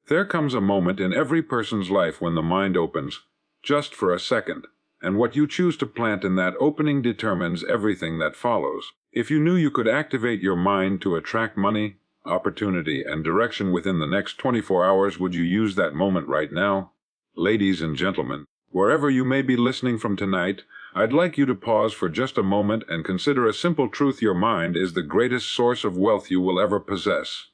There comes a moment in every person's life when the mind opens, just for a second, and what you choose to plant in that opening determines everything that follows. If you knew you could activate your mind to attract money, opportunity, and direction within the next 24 hours, would you use that moment right now? Ladies and gentlemen, wherever you may be listening from tonight, I'd like you to pause for just a moment and consider a simple truth: your mind is the greatest source of wealth you will ever possess.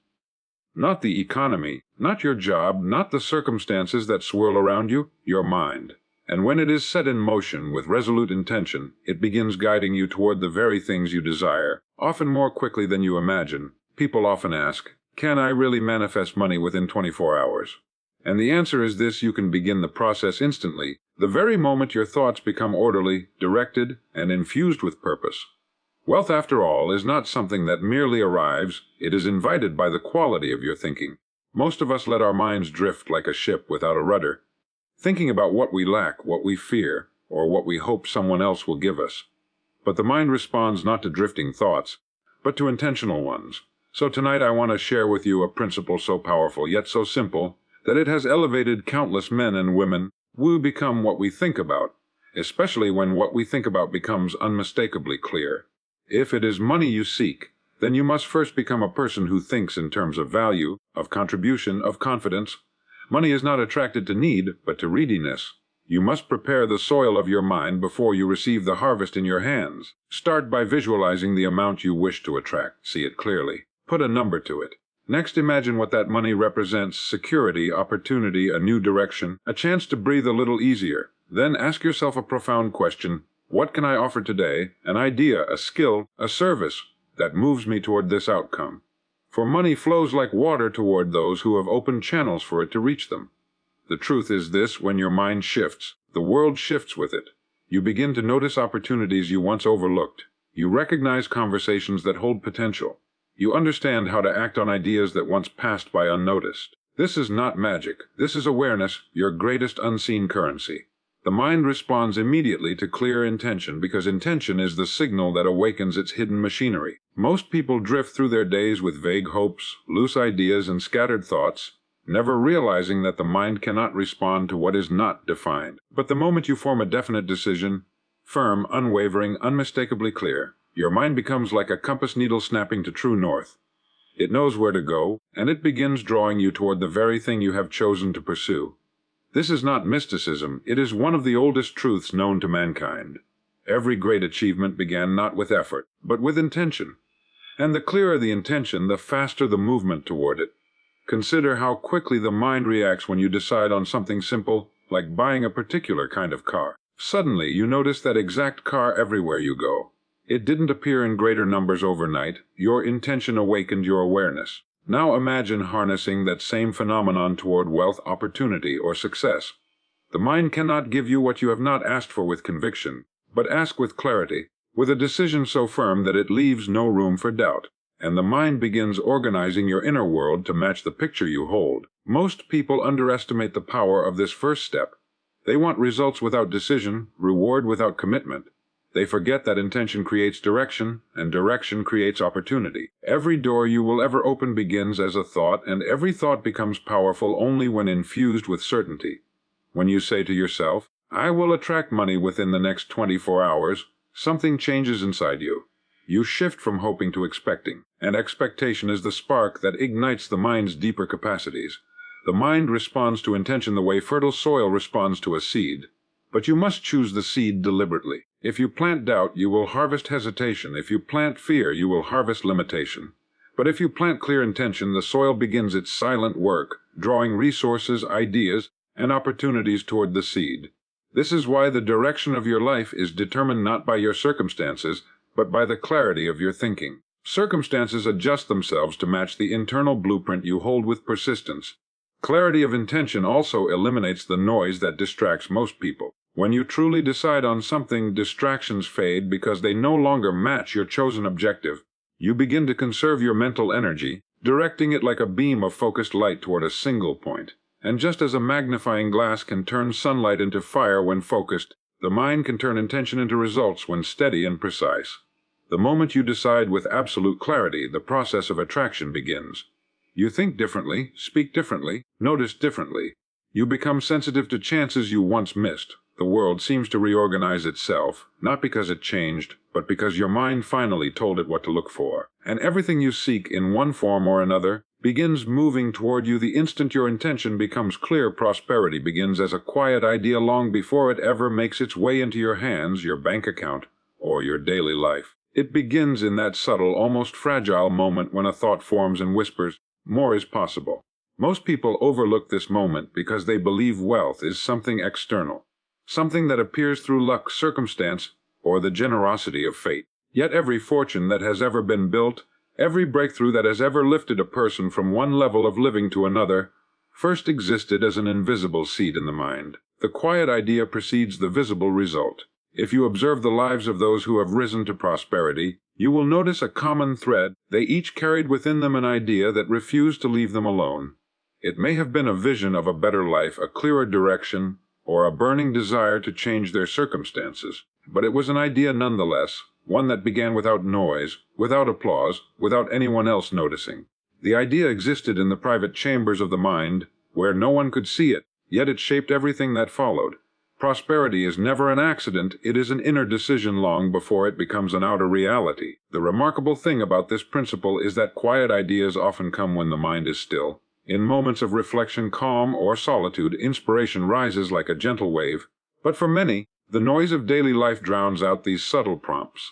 Not the economy, not your job, not the circumstances that swirl around you, your mind. And when it is set in motion with resolute intention, it begins guiding you toward the very things you desire, often more quickly than you imagine. People often ask, can I really manifest money within 24 hours? And the answer is this: you can begin the process instantly, the very moment your thoughts become orderly, directed, and infused with purpose. Wealth, after all, is not something that merely arrives. It is invited by the quality of your thinking. Most of us let our minds drift like a ship without a rudder, thinking about what we lack, what we fear, or what we hope someone else will give us. But the mind responds not to drifting thoughts, but to intentional ones. So tonight I want to share with you a principle so powerful, yet so simple, that it has elevated countless men and women. We become what we think about, especially when what we think about becomes unmistakably clear. If it is money you seek, then you must first become a person who thinks in terms of value, of contribution, of confidence. Money is not attracted to need, but to readiness. You must prepare the soil of your mind before you receive the harvest in your hands. Start by visualizing the amount you wish to attract. See it clearly. Put a number to it. Next, imagine what that money represents: security, opportunity, a new direction, a chance to breathe a little easier. Then ask yourself a profound question: what can I offer today? An idea, a skill, a service that moves me toward this outcome. For money flows like water toward those who have opened channels for it to reach them. The truth is this: when your mind shifts, the world shifts with it. You begin to notice opportunities you once overlooked. You recognize conversations that hold potential. You understand how to act on ideas that once passed by unnoticed. This is not magic. This is awareness, your greatest unseen currency. The mind responds immediately to clear intention, because intention is the signal that awakens its hidden machinery. Most people drift through their days with vague hopes, loose ideas, and scattered thoughts, never realizing that the mind cannot respond to what is not defined. But the moment you form a definite decision, firm, unwavering, unmistakably clear, your mind becomes like a compass needle snapping to true north. It knows where to go, and it begins drawing you toward the very thing you have chosen to pursue. This is not mysticism. It is one of the oldest truths known to mankind. Every great achievement began not with effort, but with intention. And the clearer the intention, the faster the movement toward it. Consider how quickly the mind reacts when you decide on something simple, like buying a particular kind of car. Suddenly, you notice that exact car everywhere you go. It didn't appear in greater numbers overnight. Your intention awakened your awareness. Now imagine harnessing that same phenomenon toward wealth, opportunity, or success. The mind cannot give you what you have not asked for with conviction, but ask with clarity, with a decision so firm that it leaves no room for doubt. And the mind begins organizing your inner world to match the picture you hold. Most people underestimate the power of this first step. They want results without decision, reward without commitment. They forget that intention creates direction, and direction creates opportunity. Every door you will ever open begins as a thought, and every thought becomes powerful only when infused with certainty. When you say to yourself, I will attract money within the next 24 hours, something changes inside you. You shift from hoping to expecting, and expectation is the spark that ignites the mind's deeper capacities. The mind responds to intention the way fertile soil responds to a seed. But you must choose the seed deliberately. If you plant doubt, you will harvest hesitation. If you plant fear, you will harvest limitation. But if you plant clear intention, the soil begins its silent work, drawing resources, ideas, and opportunities toward the seed. This is why the direction of your life is determined not by your circumstances, but by the clarity of your thinking. Circumstances adjust themselves to match the internal blueprint you hold with persistence. Clarity of intention also eliminates the noise that distracts most people. When you truly decide on something, distractions fade because they no longer match your chosen objective. You begin to conserve your mental energy, directing it like a beam of focused light toward a single point. And just as a magnifying glass can turn sunlight into fire when focused, the mind can turn intention into results when steady and precise. The moment you decide with absolute clarity, the process of attraction begins. You think differently, speak differently, notice differently. You become sensitive to chances you once missed. The world seems to reorganize itself, not because it changed, but because your mind finally told it what to look for. And everything you seek in one form or another begins moving toward you the instant your intention becomes clear. Prosperity begins as a quiet idea long before it ever makes its way into your hands, your bank account, or your daily life. It begins in that subtle, almost fragile moment when a thought forms and whispers, "More is possible." Most people overlook this moment because they believe wealth is something external, something that appears through luck, circumstance, or the generosity of fate. Yet every fortune that has ever been built, every breakthrough that has ever lifted a person from one level of living to another, first existed as an invisible seed in the mind. The quiet idea precedes the visible result. If you observe the lives of those who have risen to prosperity, you will notice a common thread. They each carried within them an idea that refused to leave them alone. It may have been a vision of a better life, a clearer direction, or a burning desire to change their circumstances. But it was an idea nonetheless, one that began without noise, without applause, without anyone else noticing. The idea existed in the private chambers of the mind, where no one could see it, yet it shaped everything that followed. Prosperity is never an accident, it is an inner decision long before it becomes an outer reality. The remarkable thing about this principle is that quiet ideas often come when the mind is still. In moments of reflection, calm, or solitude, inspiration rises like a gentle wave. But for many, the noise of daily life drowns out these subtle prompts.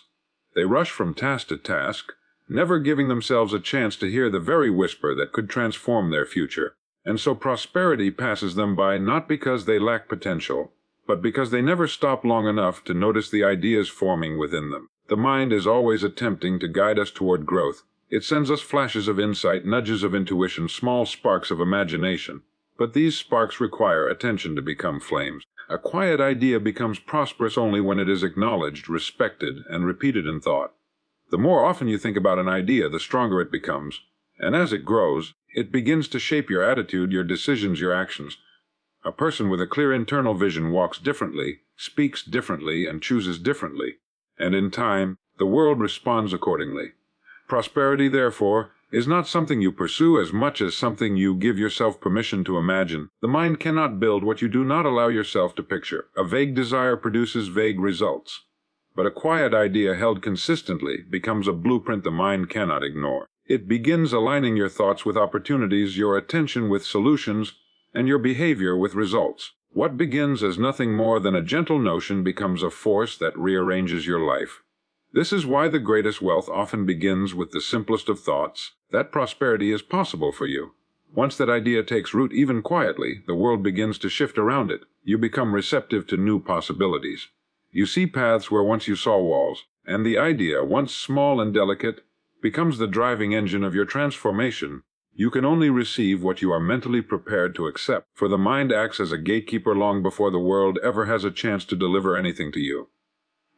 They rush from task to task, never giving themselves a chance to hear the very whisper that could transform their future. And so prosperity passes them by not because they lack potential, but because they never stop long enough to notice the ideas forming within them. The mind is always attempting to guide us toward growth. It sends us flashes of insight, nudges of intuition, small sparks of imagination. But these sparks require attention to become flames. A quiet idea becomes prosperous only when it is acknowledged, respected, and repeated in thought. The more often you think about an idea, the stronger it becomes. And as it grows, it begins to shape your attitude, your decisions, your actions. A person with a clear internal vision walks differently, speaks differently, and chooses differently. And in time, the world responds accordingly. Prosperity, therefore, is not something you pursue as much as something you give yourself permission to imagine. The mind cannot build what you do not allow yourself to picture. A vague desire produces vague results. But a quiet idea held consistently becomes a blueprint the mind cannot ignore. It begins aligning your thoughts with opportunities, your attention with solutions, and your behavior with results. What begins as nothing more than a gentle notion becomes a force that rearranges your life. This is why the greatest wealth often begins with the simplest of thoughts, that prosperity is possible for you. Once that idea takes root even quietly, the world begins to shift around it. You become receptive to new possibilities. You see paths where once you saw walls, and the idea, once small and delicate, becomes the driving engine of your transformation. You can only receive what you are mentally prepared to accept, for the mind acts as a gatekeeper long before the world ever has a chance to deliver anything to you.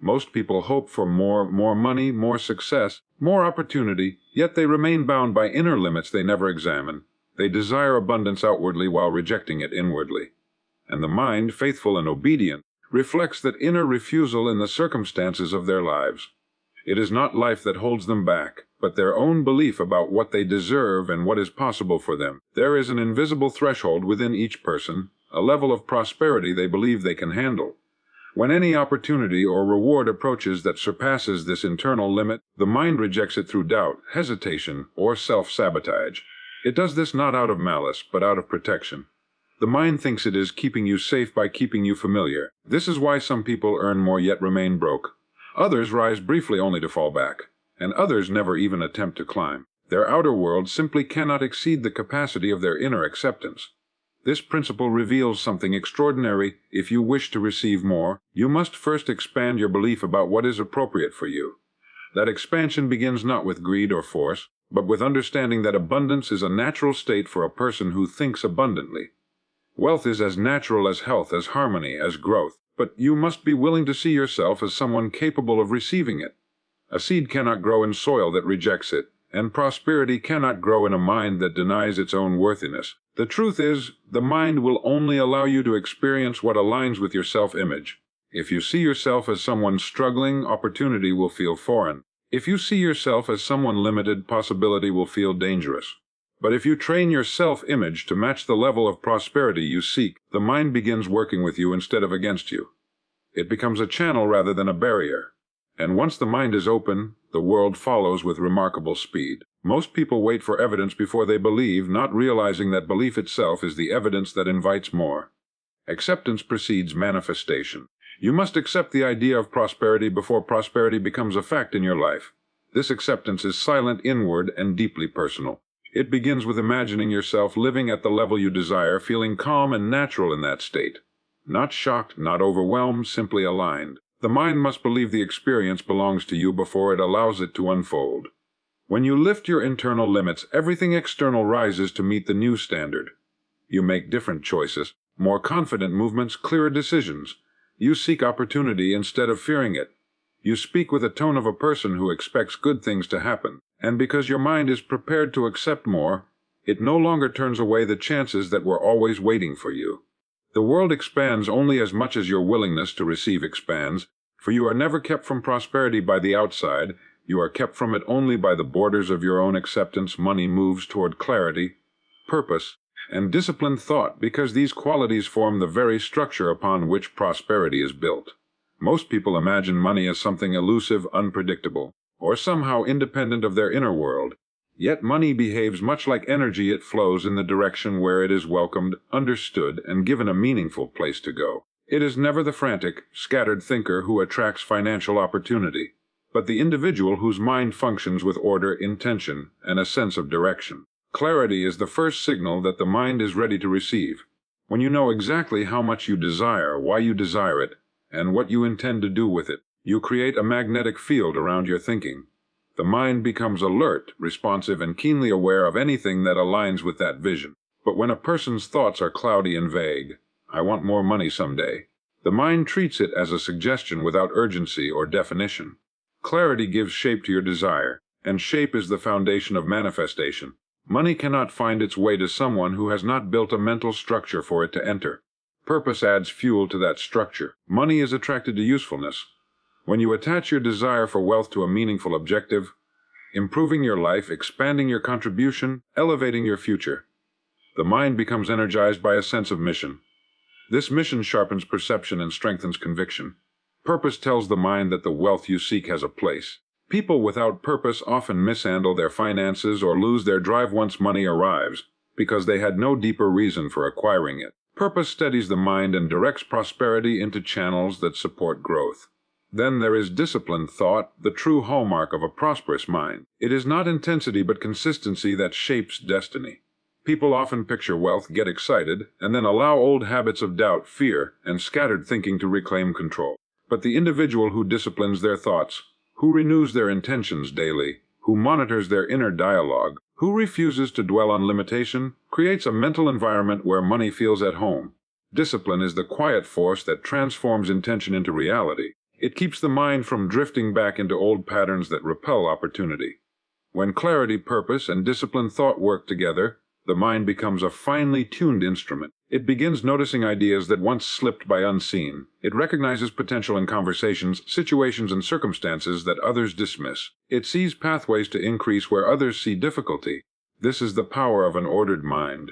Most people hope for more money, more success, more opportunity, yet they remain bound by inner limits they never examine. They desire abundance outwardly while rejecting it inwardly. And the mind, faithful and obedient, reflects that inner refusal in the circumstances of their lives. It is not life that holds them back, but their own belief about what they deserve and what is possible for them. There is an invisible threshold within each person, a level of prosperity they believe they can handle. When any opportunity or reward approaches that surpasses this internal limit, the mind rejects it through doubt, hesitation, or self-sabotage. It does this not out of malice, but out of protection. The mind thinks it is keeping you safe by keeping you familiar. This is why some people earn more yet remain broke. Others rise briefly only to fall back, and others never even attempt to climb. Their outer world simply cannot exceed the capacity of their inner acceptance. This principle reveals something extraordinary. If you wish to receive more, you must first expand your belief about what is appropriate for you. That expansion begins not with greed or force, but with understanding that abundance is a natural state for a person who thinks abundantly. Wealth is as natural as health, as harmony, as growth, but you must be willing to see yourself as someone capable of receiving it. A seed cannot grow in soil that rejects it, and prosperity cannot grow in a mind that denies its own worthiness. The truth is, the mind will only allow you to experience what aligns with your self-image. If you see yourself as someone struggling, opportunity will feel foreign. If you see yourself as someone limited, possibility will feel dangerous. But if you train your self-image to match the level of prosperity you seek, the mind begins working with you instead of against you. It becomes a channel rather than a barrier. And once the mind is open, the world follows with remarkable speed. Most people wait for evidence before they believe, not realizing that belief itself is the evidence that invites more. Acceptance precedes manifestation. You must accept the idea of prosperity before prosperity becomes a fact in your life. This acceptance is silent, inward, and deeply personal. It begins with imagining yourself living at the level you desire, feeling calm and natural in that state. Not shocked, not overwhelmed, simply aligned. The mind must believe the experience belongs to you before it allows it to unfold. When you lift your internal limits, everything external rises to meet the new standard. You make different choices, more confident movements, clearer decisions. You seek opportunity instead of fearing it. You speak with the tone of a person who expects good things to happen, and because your mind is prepared to accept more, it no longer turns away the chances that were always waiting for you. The world expands only as much as your willingness to receive expands, for you are never kept from prosperity by the outside, you are kept from it only by the borders of your own acceptance. Money moves toward clarity, purpose, and disciplined thought because these qualities form the very structure upon which prosperity is built. Most people imagine money as something elusive, unpredictable, or somehow independent of their inner world. Yet money behaves much like energy. It flows in the direction where it is welcomed, understood, and given a meaningful place to go. It is never the frantic, scattered thinker who attracts financial opportunity, but the individual whose mind functions with order, intention, and a sense of direction. Clarity is the first signal that the mind is ready to receive. When you know exactly how much you desire, why you desire it, and what you intend to do with it, you create a magnetic field around your thinking. The mind becomes alert, responsive, and keenly aware of anything that aligns with that vision. But when a person's thoughts are cloudy and vague, I want more money someday, the mind treats it as a suggestion without urgency or definition. Clarity gives shape to your desire, and shape is the foundation of manifestation. Money cannot find its way to someone who has not built a mental structure for it to enter. Purpose adds fuel to that structure. Money is attracted to usefulness. When you attach your desire for wealth to a meaningful objective, improving your life, expanding your contribution, elevating your future, the mind becomes energized by a sense of mission. This mission sharpens perception and strengthens conviction. Purpose tells the mind that the wealth you seek has a place. People without purpose often mishandle their finances or lose their drive once money arrives, because they had no deeper reason for acquiring it. Purpose steadies the mind and directs prosperity into channels that support growth. Then there is disciplined thought, the true hallmark of a prosperous mind. It is not intensity but consistency that shapes destiny. People often picture wealth, get excited, and then allow old habits of doubt, fear, and scattered thinking to reclaim control. But the individual who disciplines their thoughts, who renews their intentions daily, who monitors their inner dialogue, who refuses to dwell on limitation, creates a mental environment where money feels at home. Discipline is the quiet force that transforms intention into reality. It keeps the mind from drifting back into old patterns that repel opportunity. When clarity, purpose, and disciplined thought work together, the mind becomes a finely tuned instrument. It begins noticing ideas that once slipped by unseen. It recognizes potential in conversations, situations, and circumstances that others dismiss. It sees pathways to increase where others see difficulty. This is the power of an ordered mind.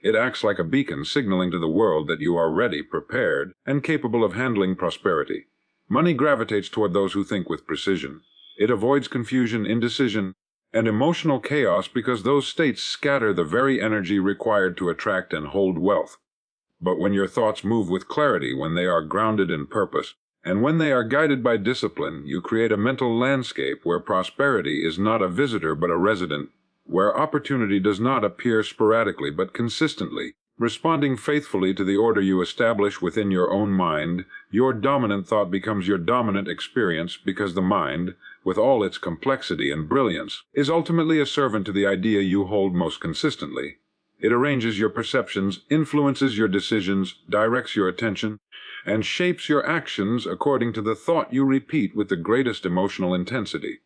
It acts like a beacon, signaling to the world that you are ready, prepared, and capable of handling prosperity. Money gravitates toward those who think with precision. It avoids confusion, indecision, and emotional chaos because those states scatter the very energy required to attract and hold wealth. But when your thoughts move with clarity, when they are grounded in purpose, and when they are guided by discipline, you create a mental landscape where prosperity is not a visitor but a resident, where opportunity does not appear sporadically but consistently. Responding faithfully to the order you establish within your own mind, your dominant thought becomes your dominant experience because the mind, with all its complexity and brilliance, is ultimately a servant to the idea you hold most consistently. It arranges your perceptions, influences your decisions, directs your attention, and shapes your actions according to the thought you repeat with the greatest emotional intensity.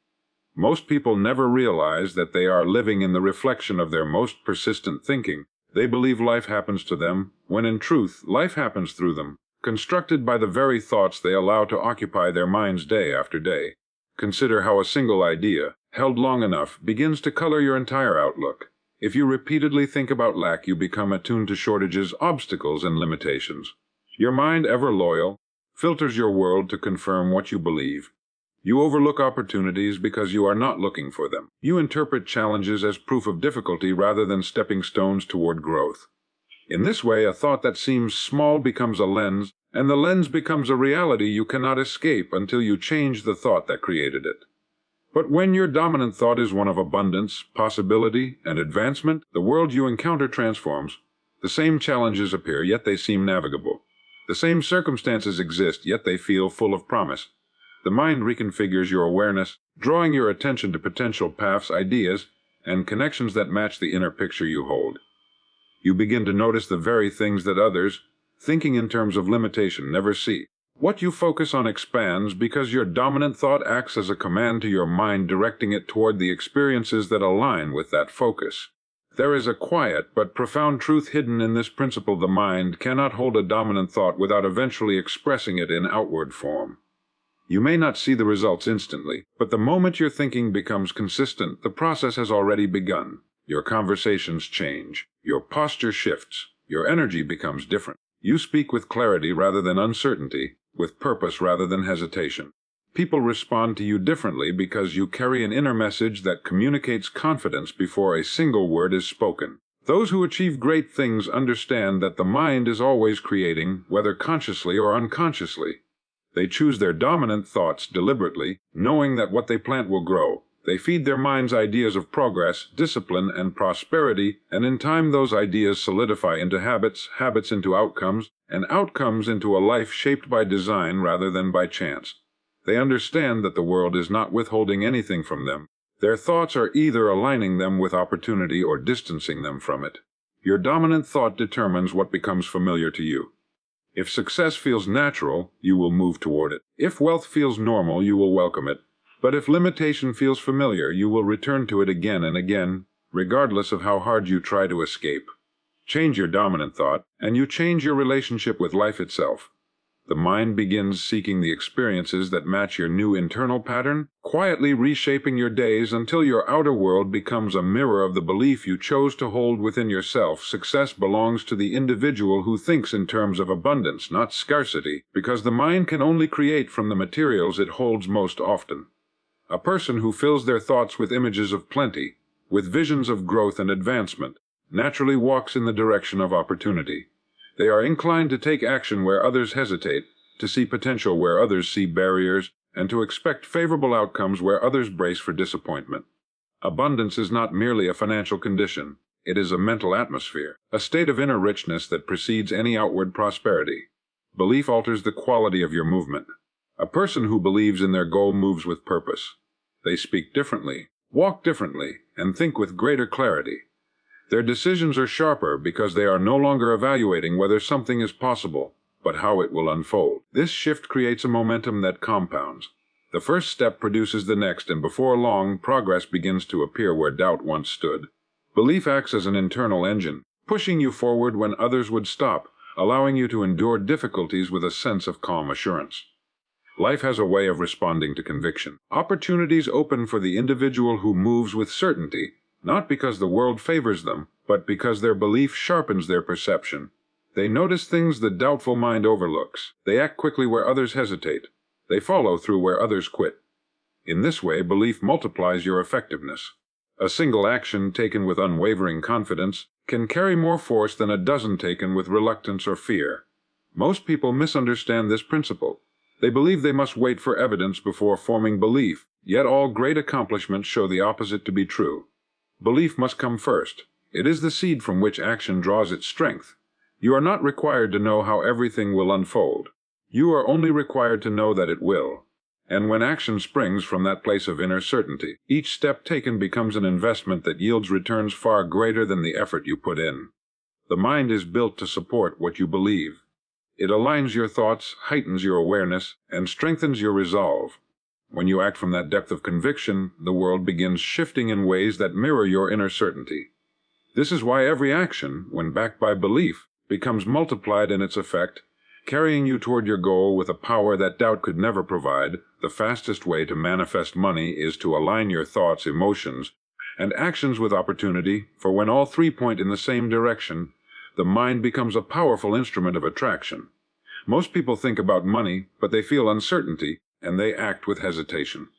Most people never realize that they are living in the reflection of their most persistent thinking. They believe life happens to them, when in truth, life happens through them, constructed by the very thoughts they allow to occupy their minds day after day. Consider how a single idea, held long enough, begins to color your entire outlook. If you repeatedly think about lack, you become attuned to shortages, obstacles, and limitations. Your mind, ever loyal, filters your world to confirm what you believe. You overlook opportunities because you are not looking for them. You interpret challenges as proof of difficulty rather than stepping stones toward growth. In this way, a thought that seems small becomes a lens, and the lens becomes a reality you cannot escape until you change the thought that created it. But when your dominant thought is one of abundance, possibility, and advancement, the world you encounter transforms. The same challenges appear, yet they seem navigable. The same circumstances exist, yet they feel full of promise. The mind reconfigures your awareness, drawing your attention to potential paths, ideas, and connections that match the inner picture you hold. You begin to notice the very things that others, thinking in terms of limitation, never see. What you focus on expands because your dominant thought acts as a command to your mind, directing it toward the experiences that align with that focus. There is a quiet but profound truth hidden in this principle. The mind cannot hold a dominant thought without eventually expressing it in outward form. You may not see the results instantly, but the moment your thinking becomes consistent, the process has already begun. Your conversations change, your posture shifts, your energy becomes different. You speak with clarity rather than uncertainty, with purpose rather than hesitation. People respond to you differently because you carry an inner message that communicates confidence before a single word is spoken. Those who achieve great things understand that the mind is always creating, whether consciously or unconsciously. They choose their dominant thoughts deliberately, knowing that what they plant will grow. They feed their minds ideas of progress, discipline, and prosperity, and in time those ideas solidify into habits, habits into outcomes, and outcomes into a life shaped by design rather than by chance. They understand that the world is not withholding anything from them. Their thoughts are either aligning them with opportunity or distancing them from it. Your dominant thought determines what becomes familiar to you. If success feels natural, you will move toward it. If wealth feels normal, you will welcome it. But if limitation feels familiar, you will return to it again and again, regardless of how hard you try to escape. Change your dominant thought, and you change your relationship with life itself. The mind begins seeking the experiences that match your new internal pattern, quietly reshaping your days until your outer world becomes a mirror of the belief you chose to hold within yourself. Success belongs to the individual who thinks in terms of abundance, not scarcity, because the mind can only create from the materials it holds most often. A person who fills their thoughts with images of plenty, with visions of growth and advancement, naturally walks in the direction of opportunity. They are inclined to take action where others hesitate, to see potential where others see barriers, and to expect favorable outcomes where others brace for disappointment. Abundance is not merely a financial condition. It is a mental atmosphere, a state of inner richness that precedes any outward prosperity. Belief alters the quality of your movement. A person who believes in their goal moves with purpose. They speak differently, walk differently, and think with greater clarity. Their decisions are sharper because they are no longer evaluating whether something is possible, but how it will unfold. This shift creates a momentum that compounds. The first step produces the next, and before long, progress begins to appear where doubt once stood. Belief acts as an internal engine, pushing you forward when others would stop, allowing you to endure difficulties with a sense of calm assurance. Life has a way of responding to conviction. Opportunities open for the individual who moves with certainty, not because the world favors them, but because their belief sharpens their perception. They notice things the doubtful mind overlooks. They act quickly where others hesitate. They follow through where others quit. In this way, belief multiplies your effectiveness. A single action taken with unwavering confidence can carry more force than a dozen taken with reluctance or fear. Most people misunderstand this principle. They believe they must wait for evidence before forming belief, yet all great accomplishments show the opposite to be true. Belief must come first. It is the seed from which action draws its strength. You are not required to know how everything will unfold. You are only required to know that it will. And when action springs from that place of inner certainty, each step taken becomes an investment that yields returns far greater than the effort you put in. The mind is built to support what you believe. It aligns your thoughts, heightens your awareness, and strengthens your resolve. When you act from that depth of conviction, the world begins shifting in ways that mirror your inner certainty. This is why every action, when backed by belief, becomes multiplied in its effect, carrying you toward your goal with a power that doubt could never provide. The fastest way to manifest money is to align your thoughts, emotions, and actions with opportunity, for when all three point in the same direction, the mind becomes a powerful instrument of attraction. Most people think about money, but they feel uncertainty, and they act with hesitation.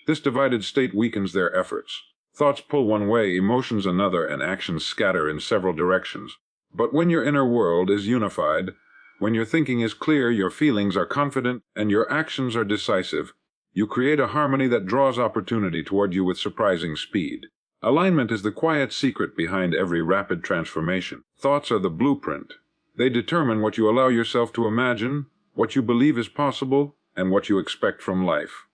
This divided state weakens their efforts. Thoughts pull one way, emotions another, and actions scatter in several directions. But when your inner world is unified, when your thinking is clear, your feelings are confident, and your actions are decisive, you create a harmony that draws opportunity toward you with surprising speed. Alignment is the quiet secret behind every rapid transformation. Thoughts are the blueprint. They determine what you allow yourself to imagine, what you believe is possible, and what you expect from life.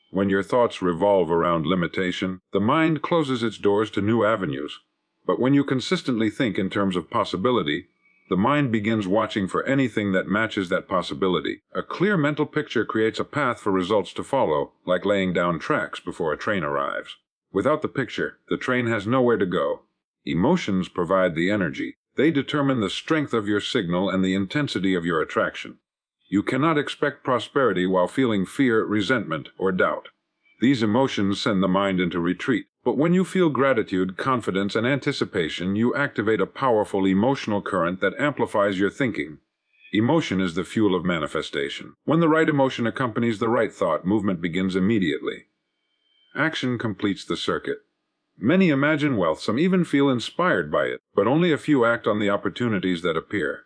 When your thoughts revolve around limitation, the mind closes its doors to new avenues. But when you consistently think in terms of possibility, the mind begins watching for anything that matches that possibility. A clear mental picture creates a path for results to follow, like laying down tracks before a train arrives. Without the picture, the train has nowhere to go. Emotions provide the energy. They determine the strength of your signal and the intensity of your attraction. You cannot expect prosperity while feeling fear, resentment, or doubt. These emotions send the mind into retreat. But when you feel gratitude, confidence, and anticipation, you activate a powerful emotional current that amplifies your thinking. Emotion is the fuel of manifestation. When the right emotion accompanies the right thought, movement begins immediately. Action completes the circuit. Many imagine wealth, some even feel inspired by it, but only a few act on the opportunities that appear.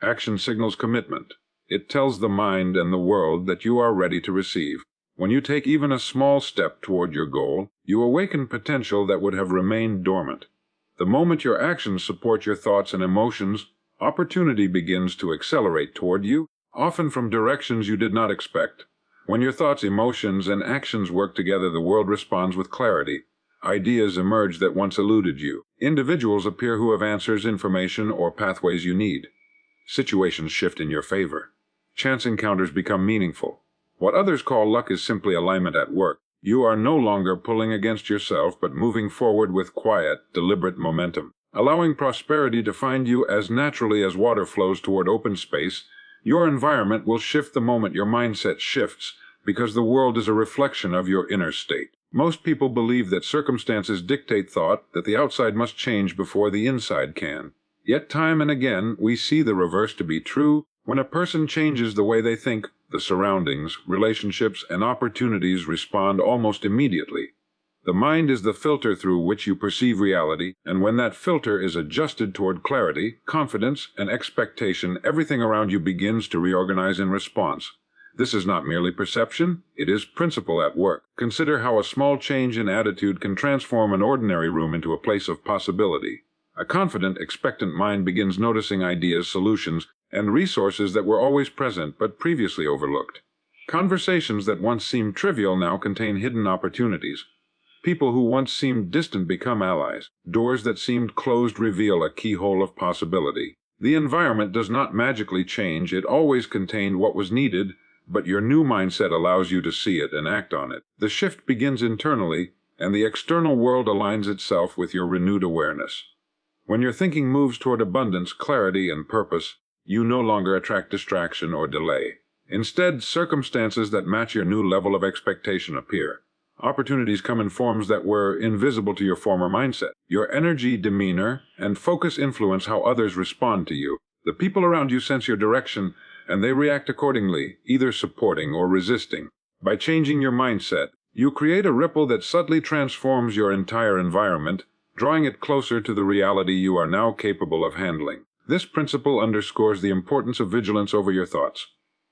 Action signals commitment. It tells the mind and the world that you are ready to receive. When you take even a small step toward your goal, you awaken potential that would have remained dormant. The moment your actions support your thoughts and emotions, opportunity begins to accelerate toward you, often from directions you did not expect. When your thoughts, emotions, and actions work together, the world responds with clarity. Ideas emerge that once eluded you. Individuals appear who have answers, information, or pathways you need. Situations shift in your favor. Chance encounters become meaningful. What others call luck is simply alignment at work. You are no longer pulling against yourself, but moving forward with quiet, deliberate momentum. Allowing prosperity to find you as naturally as water flows toward open space, your environment will shift the moment your mindset shifts, because the world is a reflection of your inner state. Most people believe that circumstances dictate thought, that the outside must change before the inside can. Yet time and again, we see the reverse to be true. When a person changes the way they think, the surroundings, relationships, and opportunities respond almost immediately. The mind is the filter through which you perceive reality, and when that filter is adjusted toward clarity, confidence, and expectation, everything around you begins to reorganize in response. This is not merely perception, it is principle at work. Consider how a small change in attitude can transform an ordinary room into a place of possibility. A confident, expectant mind begins noticing ideas, solutions, and resources that were always present but previously overlooked. Conversations that once seemed trivial now contain hidden opportunities. People who once seemed distant become allies. Doors that seemed closed reveal a keyhole of possibility. The environment does not magically change, it always contained what was needed, but your new mindset allows you to see it and act on it. The shift begins internally, and the external world aligns itself with your renewed awareness. When your thinking moves toward abundance, clarity, and purpose, you no longer attract distraction or delay. Instead, circumstances that match your new level of expectation appear. Opportunities come in forms that were invisible to your former mindset. Your energy, demeanor, and focus influence how others respond to you. The people around you sense your direction, and they react accordingly, either supporting or resisting. By changing your mindset, you create a ripple that subtly transforms your entire environment, drawing it closer to the reality you are now capable of handling. This principle underscores the importance of vigilance over your thoughts.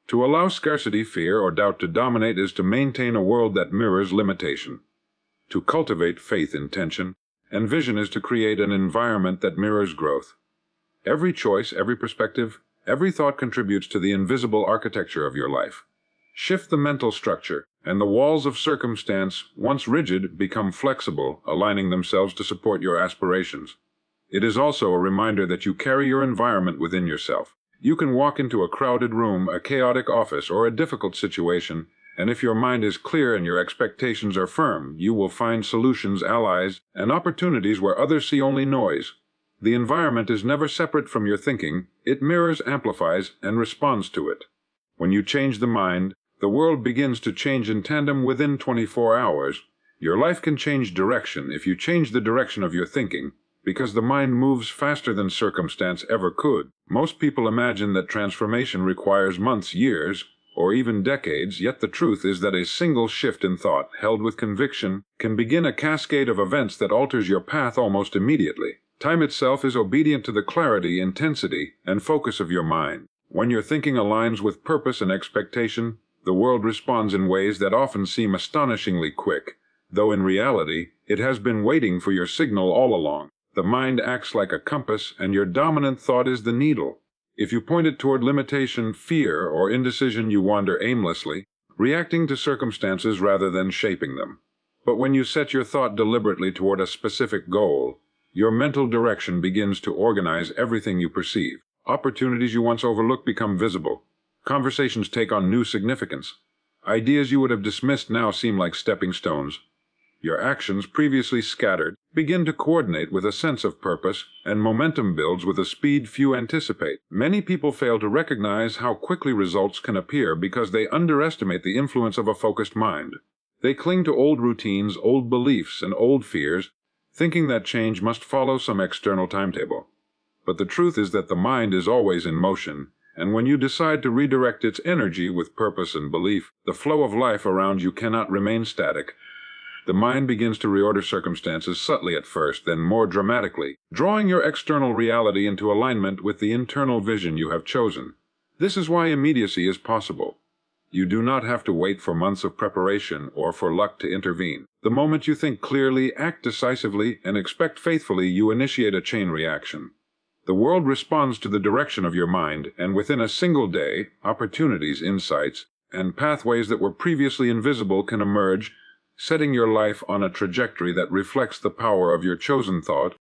To allow scarcity, fear, or doubt to dominate is to maintain a world that mirrors limitation. To cultivate faith, intention, and vision is to create an environment that mirrors growth. Every choice, every perspective, every thought contributes to the invisible architecture of your life. Shift the mental structure, and the walls of circumstance, once rigid, become flexible, aligning themselves to support your aspirations. It is also a reminder that you carry your environment within yourself. You can walk into a crowded room, a chaotic office, or a difficult situation, and if your mind is clear and your expectations are firm, you will find solutions, allies, and opportunities where others see only noise. The environment is never separate from your thinking. It mirrors, amplifies, and responds to it. When you change the mind, the world begins to change in tandem within 24 hours, Your life can change direction if you change the direction of your thinking, because the mind moves faster than circumstance ever could. Most people imagine that transformation requires months, years, or even decades, yet the truth is that a single shift in thought, held with conviction, can begin a cascade of events that alters your path almost immediately. Time itself is obedient to the clarity, intensity, and focus of your mind. When your thinking aligns with purpose and expectation, the world responds in ways that often seem astonishingly quick, though in reality, it has been waiting for your signal all along. The mind acts like a compass, and your dominant thought is the needle. If you point it toward limitation, fear, or indecision, you wander aimlessly, reacting to circumstances rather than shaping them. But when you set your thought deliberately toward a specific goal, your mental direction begins to organize everything you perceive. Opportunities you once overlooked become visible. Conversations take on new significance. Ideas you would have dismissed now seem like stepping stones. Your actions, previously scattered, begin to coordinate with a sense of purpose, and momentum builds with a speed few anticipate. Many people fail to recognize how quickly results can appear because they underestimate the influence of a focused mind. They cling to old routines, old beliefs, and old fears, thinking that change must follow some external timetable. But the truth is that the mind is always in motion, and when you decide to redirect its energy with purpose and belief, the flow of life around you cannot remain static. The mind begins to reorder circumstances subtly at first, then more dramatically, drawing your external reality into alignment with the internal vision you have chosen. This is why immediacy is possible. You do not have to wait for months of preparation or for luck to intervene. The moment you think clearly, act decisively, and expect faithfully, you initiate a chain reaction. The world responds to the direction of your mind, and within a single day, opportunities, insights, and pathways that were previously invisible can emerge, setting your life on a trajectory that reflects the power of your chosen thought